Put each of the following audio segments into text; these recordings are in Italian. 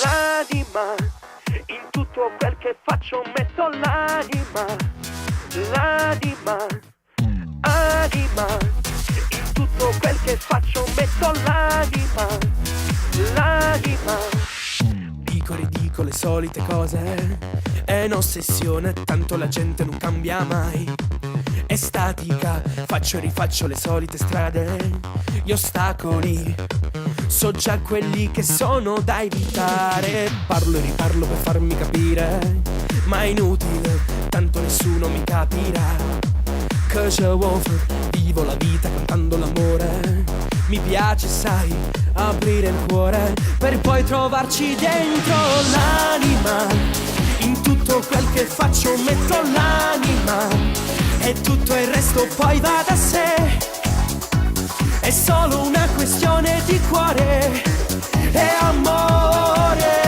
L'anima, in tutto quel che faccio metto l'anima. L'anima, anima, in tutto quel che faccio metto l'anima. L'anima. Dico, ridico le solite cose, è un'ossessione, tanto la gente non cambia mai. È statica, faccio e rifaccio le solite strade, gli ostacoli, so già quelli che sono da evitare. Parlo e riparlo per farmi capire, ma è inutile, tanto nessuno mi capirà. Cause I want, vivo la vita cantando l'amore. Mi piace, sai, aprire il cuore per poi trovarci dentro l'anima. In tutto quel che faccio metto l'anima, e tutto il resto poi va da sé. È solo una questione di cuore e amore.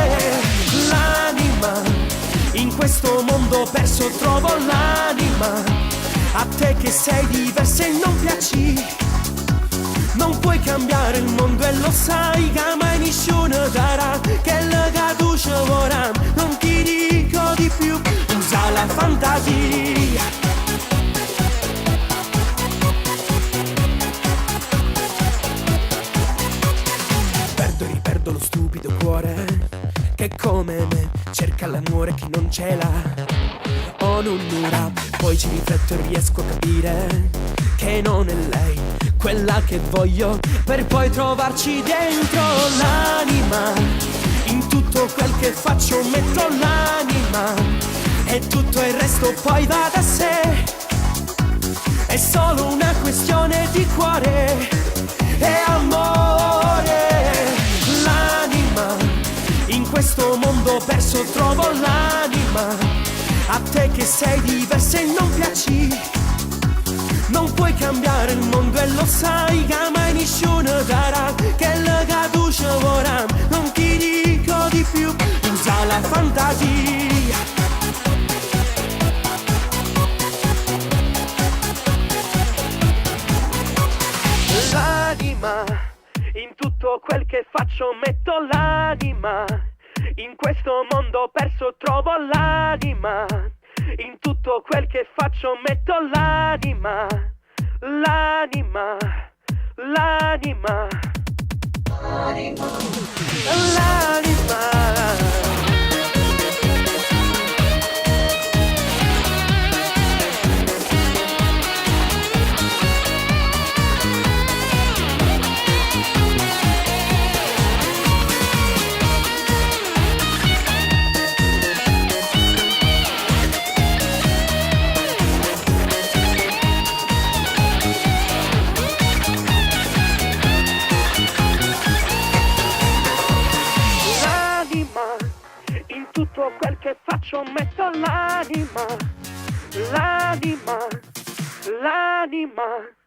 L'anima, in questo mondo perso trovo l'anima. A te che sei diversa e non piaci, non puoi cambiare il mondo e lo sai, che mai nessuno darà, che la caduce ora, non ti dico di più, usa la fantasia. Perdo e riperdo lo stupido cuore, che come me cerca l'amore che non ce l'ha. Ho un'ura, poi ci rifletto e riesco a capire che non è lei quella che voglio, per poi trovarci dentro l'anima. In tutto quel che faccio metto l'anima, e tutto il resto poi va da sé. È solo una questione di cuore e amore. L'anima, in questo mondo perso trovo l'anima. A te che sei diversa e non piaci, non puoi cambiare il mondo e lo sai, che mai nessuno darà, che la caduce ora, non ti dico di più, usa la fantasia. L'anima, in tutto quel che faccio metto l'anima. In questo mondo perso trovo l'anima. In tutto quel che faccio metto l'anima. L'anima, l'anima, l'anima, l'anima. In tutto quel che faccio metto l'anima. L'anima, l'anima.